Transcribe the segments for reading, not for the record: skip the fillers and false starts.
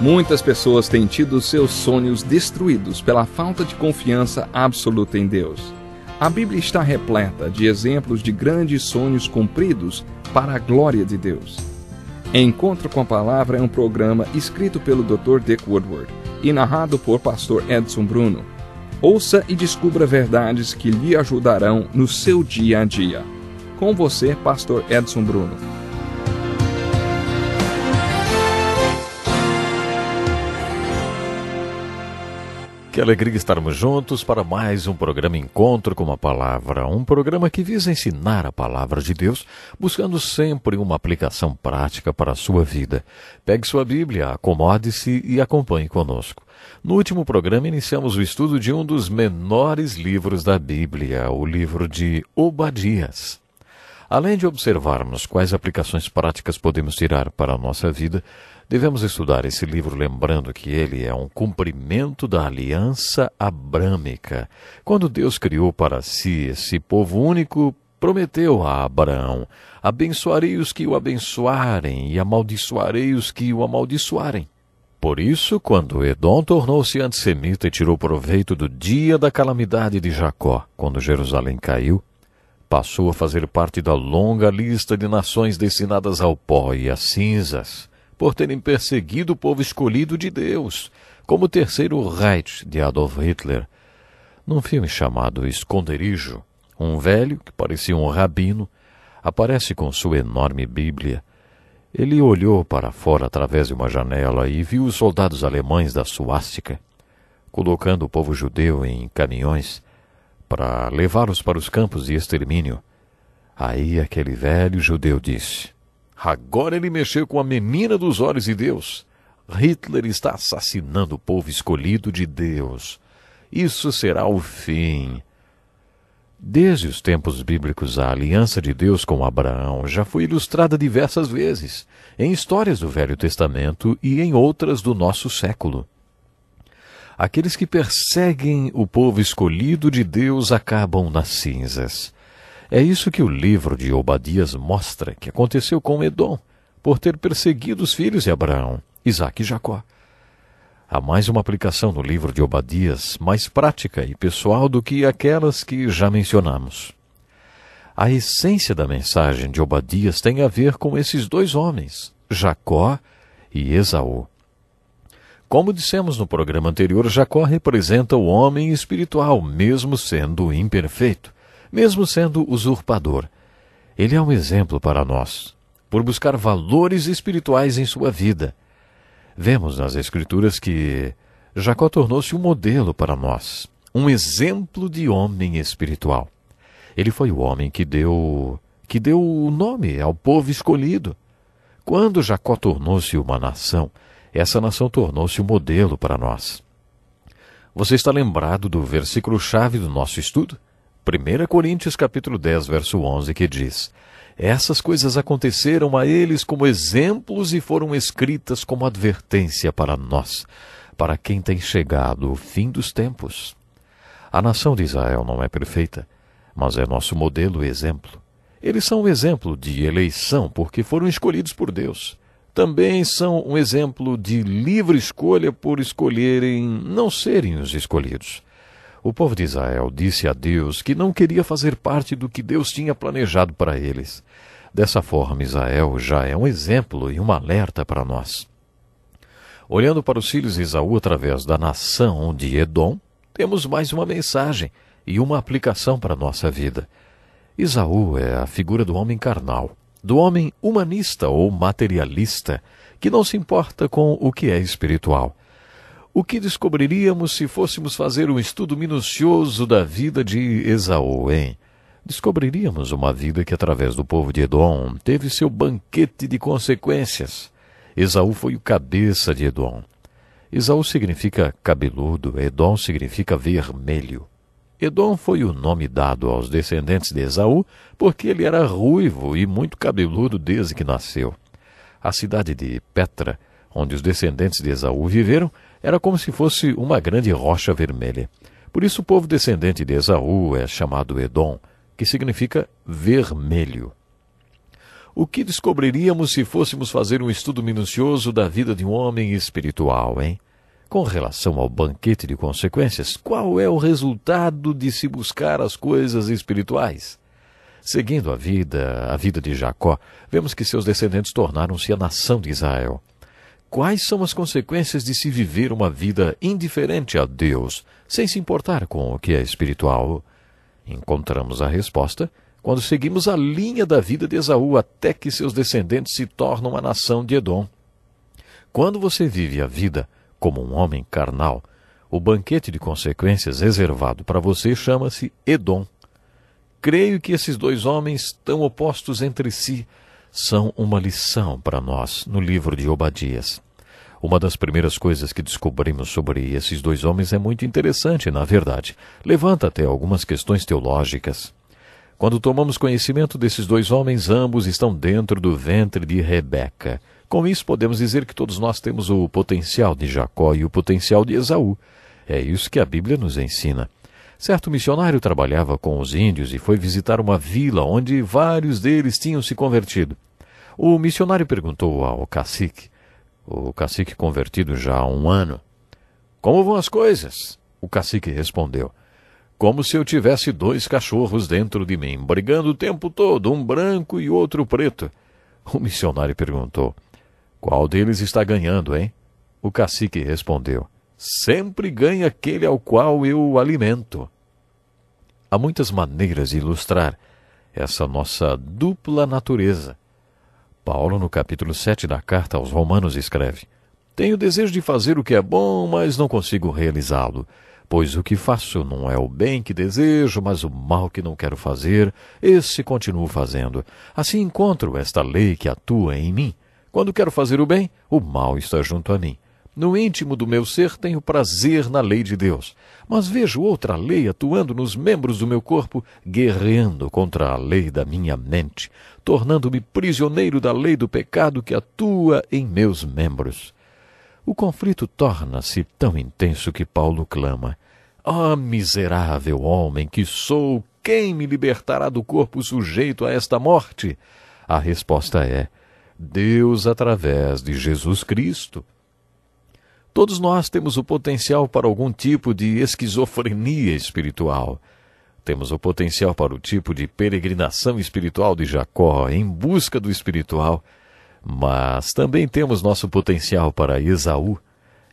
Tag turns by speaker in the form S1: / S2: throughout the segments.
S1: Muitas pessoas têm tido seus sonhos destruídos pela falta de confiança absoluta em Deus. A Bíblia está repleta de exemplos de grandes sonhos cumpridos para a glória de Deus. Encontro com a Palavra é um programa escrito pelo Dr. Dick Woodward e narrado por Pastor Edson Bruno. Ouça e descubra verdades que lhe ajudarão no seu dia a dia. Com você, Pastor Edson Bruno.
S2: Que alegria estarmos juntos para mais um programa Encontro com a Palavra, um programa que visa ensinar a Palavra de Deus, buscando sempre uma aplicação prática para a sua vida. Pegue sua Bíblia, acomode-se e acompanhe conosco. No último programa iniciamos o estudo de um dos menores livros da Bíblia, o livro de Obadias. Além de observarmos quais aplicações práticas podemos tirar para a nossa vida, devemos estudar esse livro lembrando que ele é um cumprimento da aliança abrâmica. Quando Deus criou para si esse povo único, prometeu a Abraão: abençoarei os que o abençoarem e amaldiçoarei os que o amaldiçoarem. Por isso, quando Edom tornou-se antissemita e tirou proveito do dia da calamidade de Jacó, quando Jerusalém caiu, passou a fazer parte da longa lista de nações destinadas ao pó e às cinzas, por terem perseguido o povo escolhido de Deus, como o terceiro Reich de Adolf Hitler. Num filme chamado Esconderijo, um velho, que parecia um rabino, aparece com sua enorme Bíblia. Ele olhou para fora através de uma janela e viu os soldados alemães da suástica, colocando o povo judeu em caminhões para levá-los para os campos de extermínio. Aí aquele velho judeu disse: agora ele mexeu com a menina dos olhos de Deus. Hitler está assassinando o povo escolhido de Deus. Isso será o fim. Desde os tempos bíblicos, a aliança de Deus com Abraão já foi ilustrada diversas vezes, em histórias do Velho Testamento e em outras do nosso século. Aqueles que perseguem o povo escolhido de Deus acabam nas cinzas. É isso que o livro de Obadias mostra que aconteceu com Edom, por ter perseguido os filhos de Abraão, Isaque e Jacó. Há mais uma aplicação no livro de Obadias, mais prática e pessoal do que aquelas que já mencionamos. A essência da mensagem de Obadias tem a ver com esses dois homens, Jacó e Esaú. Como dissemos no programa anterior, Jacó representa o homem espiritual, mesmo sendo imperfeito, mesmo sendo usurpador. Ele é um exemplo para nós, por buscar valores espirituais em sua vida. Vemos nas Escrituras que Jacó tornou-se um modelo para nós, um exemplo de homem espiritual. Ele foi o homem que deu o nome ao povo escolhido. Quando Jacó tornou-se uma nação, essa nação tornou-se um modelo para nós. Você está lembrado do versículo-chave do nosso estudo? 1 Coríntios capítulo 10, verso 11, que diz: essas coisas aconteceram a eles como exemplos e foram escritas como advertência para nós, para quem tem chegado o fim dos tempos. A nação de Israel não é perfeita, mas é nosso modelo e exemplo. Eles são um exemplo de eleição porque foram escolhidos por Deus. Também são um exemplo de livre escolha por escolherem não serem os escolhidos. O povo de Israel disse a Deus que não queria fazer parte do que Deus tinha planejado para eles. Dessa forma, Israel já é um exemplo e um alerta para nós. Olhando para os filhos de Esaú através da nação de Edom, temos mais uma mensagem e uma aplicação para a nossa vida. Esaú é a figura do homem carnal, do homem humanista ou materialista, que não se importa com o que é espiritual. O que descobriríamos se fôssemos fazer um estudo minucioso da vida de Esaú, hein? Descobriríamos uma vida que, através do povo de Edom, teve seu banquete de consequências. Esaú foi o cabeça de Edom. Esaú significa cabeludo, Edom significa vermelho. Edom foi o nome dado aos descendentes de Esaú porque ele era ruivo e muito cabeludo desde que nasceu. A cidade de Petra, onde os descendentes de Esaú viveram, era como se fosse uma grande rocha vermelha. Por isso o povo descendente de Esaú é chamado Edom, que significa vermelho. O que descobriríamos se fôssemos fazer um estudo minucioso da vida de um homem espiritual, hein? Com relação ao banquete de consequências, qual é o resultado de se buscar as coisas espirituais? Seguindo a vida de Jacó, vemos que seus descendentes tornaram-se a nação de Israel. Quais são as consequências de se viver uma vida indiferente a Deus, sem se importar com o que é espiritual? Encontramos a resposta quando seguimos a linha da vida de Esaú até que seus descendentes se tornam a nação de Edom. Quando você vive a vida como um homem carnal, o banquete de consequências reservado para você chama-se Edom. Creio que esses dois homens, tão opostos entre si, são uma lição para nós no livro de Obadias. Uma das primeiras coisas que descobrimos sobre esses dois homens é muito interessante, na verdade. Levanta até algumas questões teológicas. Quando tomamos conhecimento desses dois homens, ambos estão dentro do ventre de Rebeca. Com isso, podemos dizer que todos nós temos o potencial de Jacó e o potencial de Esaú. É isso que a Bíblia nos ensina. Certo missionário trabalhava com os índios e foi visitar uma vila onde vários deles tinham se convertido. O missionário perguntou ao cacique, o cacique convertido já há um ano, "Como vão as coisas?" O cacique respondeu, "Como se eu tivesse dois cachorros dentro de mim, brigando o tempo todo, um branco e outro preto." O missionário perguntou, "Qual deles está ganhando, hein?" O cacique respondeu, "Sempre ganha aquele ao qual eu o alimento." Há muitas maneiras de ilustrar essa nossa dupla natureza. Paulo, no capítulo 7 da carta aos Romanos, escreve, "Tenho desejo de fazer o que é bom, mas não consigo realizá-lo. Pois o que faço não é o bem que desejo, mas o mal que não quero fazer, esse continuo fazendo. Assim encontro esta lei que atua em mim. Quando quero fazer o bem, o mal está junto a mim. No íntimo do meu ser tenho prazer na lei de Deus, mas vejo outra lei atuando nos membros do meu corpo, guerreando contra a lei da minha mente, tornando-me prisioneiro da lei do pecado que atua em meus membros." O conflito torna-se tão intenso que Paulo clama, "Ó miserável homem que sou, quem me libertará do corpo sujeito a esta morte?" A resposta é, Deus através de Jesus Cristo. Todos nós temos o potencial para algum tipo de esquizofrenia espiritual. Temos o potencial para o tipo de peregrinação espiritual de Jacó, em busca do espiritual. Mas também temos nosso potencial para Esaú.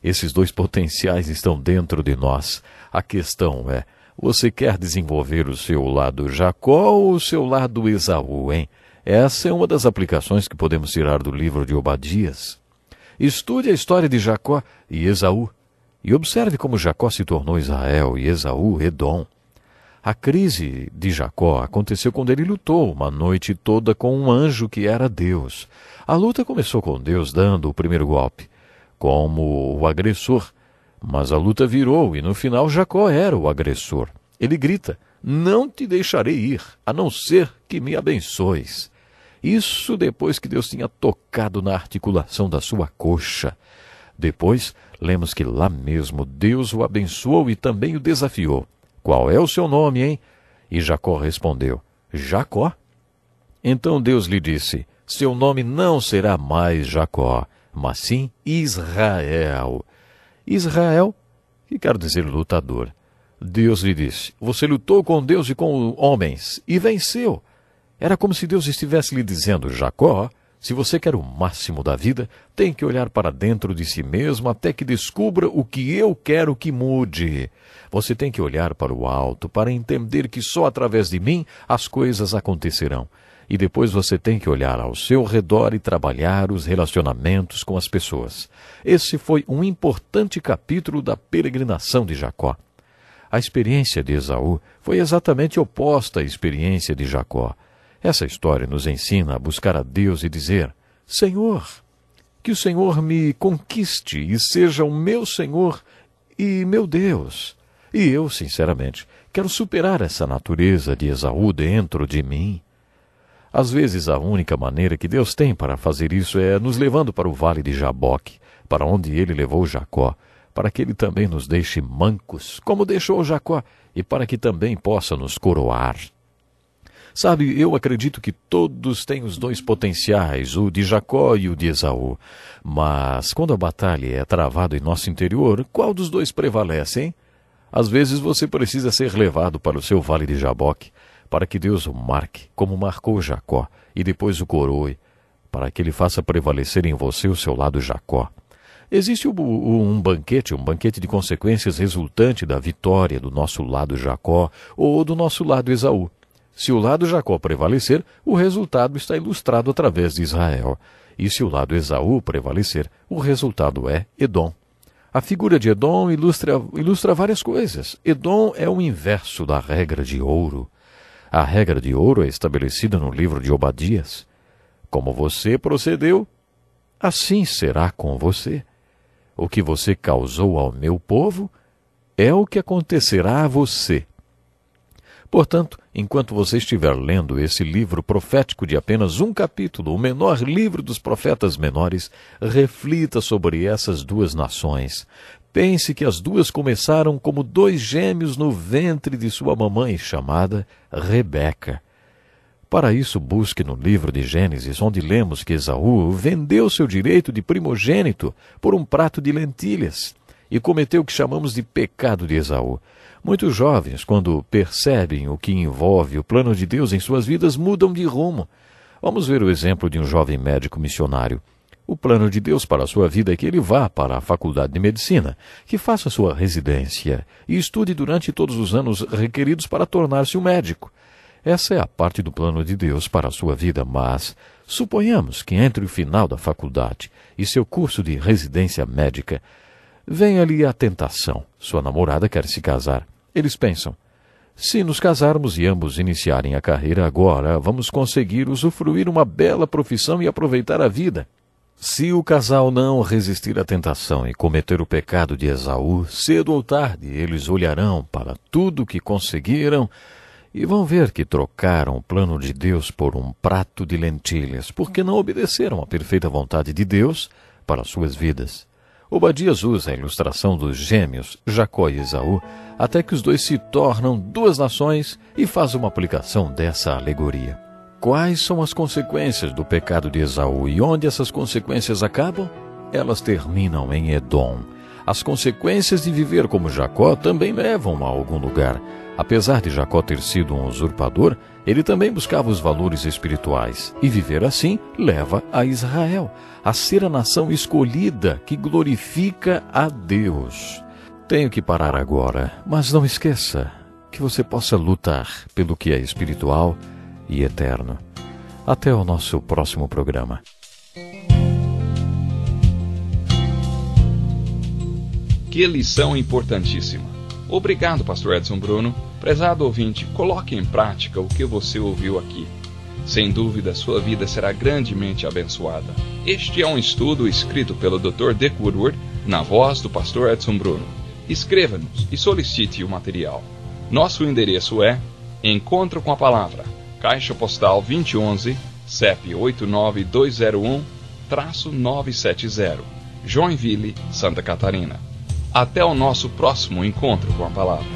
S2: Esses dois potenciais estão dentro de nós. A questão é, você quer desenvolver o seu lado Jacó ou o seu lado Esaú, hein? Essa é uma das aplicações que podemos tirar do livro de Obadias. Estude a história de Jacó e Esaú e observe como Jacó se tornou Israel e Esaú Edom. A crise de Jacó aconteceu quando ele lutou uma noite toda com um anjo que era Deus. A luta começou com Deus dando o primeiro golpe, como o agressor, mas a luta virou e no final Jacó era o agressor. Ele grita, "Não te deixarei ir, a não ser que me abençoes." Isso depois que Deus tinha tocado na articulação da sua coxa. Depois, lemos que lá mesmo Deus o abençoou e também o desafiou. "Qual é o seu nome, hein?" E Jacó respondeu, "Jacó." Então Deus lhe disse, "Seu nome não será mais Jacó, mas sim Israel." Israel, que quer dizer lutador. Deus lhe disse, "Você lutou com Deus e com homens e venceu." Era como se Deus estivesse lhe dizendo, "Jacó, se você quer o máximo da vida, tem que olhar para dentro de si mesmo até que descubra o que eu quero que mude. Você tem que olhar para o alto para entender que só através de mim as coisas acontecerão. E depois você tem que olhar ao seu redor e trabalhar os relacionamentos com as pessoas." Esse foi um importante capítulo da peregrinação de Jacó. A experiência de Esaú foi exatamente oposta à experiência de Jacó. Essa história nos ensina a buscar a Deus e dizer, "Senhor, que o Senhor me conquiste e seja o meu Senhor e meu Deus." E eu, sinceramente, quero superar essa natureza de Esaú dentro de mim. Às vezes, a única maneira que Deus tem para fazer isso é nos levando para o vale de Jaboque, para onde ele levou Jacó, para que ele também nos deixe mancos, como deixou Jacó, e para que também possa nos coroar. Sabe, eu acredito que todos têm os dois potenciais, o de Jacó e o de Esaú. Mas quando a batalha é travada em nosso interior, qual dos dois prevalece, hein? Às vezes você precisa ser levado para o seu vale de Jaboque, para que Deus o marque, como marcou Jacó, e depois o coroe, para que ele faça prevalecer em você o seu lado Jacó. Existe um banquete de consequências resultante da vitória do nosso lado Jacó ou do nosso lado Esaú. Se o lado Jacó prevalecer, o resultado está ilustrado através de Israel. E se o lado Esaú prevalecer, o resultado é Edom. A figura de Edom ilustra várias coisas. Edom é o inverso da regra de ouro. A regra de ouro é estabelecida no livro de Obadias. Como você procedeu, assim será com você. O que você causou ao meu povo é o que acontecerá a você. Portanto, enquanto você estiver lendo esse livro profético de apenas um capítulo, o menor livro dos profetas menores, reflita sobre essas duas nações. Pense que as duas começaram como dois gêmeos no ventre de sua mamãe, chamada Rebeca. Para isso, busque no livro de Gênesis, onde lemos que Esaú vendeu seu direito de primogênito por um prato de lentilhas e cometeu o que chamamos de pecado de Esaú. Muitos jovens, quando percebem o que envolve o plano de Deus em suas vidas, mudam de rumo. Vamos ver o exemplo de um jovem médico missionário. O plano de Deus para a sua vida é que ele vá para a faculdade de medicina, que faça sua residência e estude durante todos os anos requeridos para tornar-se um médico. Essa é a parte do plano de Deus para a sua vida, mas suponhamos que entre o final da faculdade e seu curso de residência médica, venha-lhe a tentação. Sua namorada quer se casar. Eles pensam, se nos casarmos e ambos iniciarem a carreira agora, vamos conseguir usufruir uma bela profissão e aproveitar a vida. Se o casal não resistir à tentação e cometer o pecado de Esaú, cedo ou tarde eles olharão para tudo o que conseguiram e vão ver que trocaram o plano de Deus por um prato de lentilhas, porque não obedeceram à perfeita vontade de Deus para suas vidas. Obadias usa a ilustração dos gêmeos, Jacó e Esaú, até que os dois se tornam duas nações e faz uma aplicação dessa alegoria. Quais são as consequências do pecado de Esaú e onde essas consequências acabam? Elas terminam em Edom. As consequências de viver como Jacó também levam a algum lugar. Apesar de Jacó ter sido um usurpador, ele também buscava os valores espirituais, e viver assim leva a Israel a ser a nação escolhida que glorifica a Deus. Tenho que parar agora, mas não esqueça que você possa lutar pelo que é espiritual e eterno. Até o nosso próximo programa.
S1: Que lição importantíssima. Obrigado, pastor Edson Bruno. Prezado ouvinte, coloque em prática o que você ouviu aqui. Sem dúvida, sua vida será grandemente abençoada. Este é um estudo escrito pelo Dr. Dick Woodward, na voz do pastor Edson Bruno. Escreva-nos e solicite o material. Nosso endereço é Encontro com a Palavra, Caixa Postal 2011, CEP 89201-970, Joinville, Santa Catarina. Até o nosso próximo Encontro com a Palavra.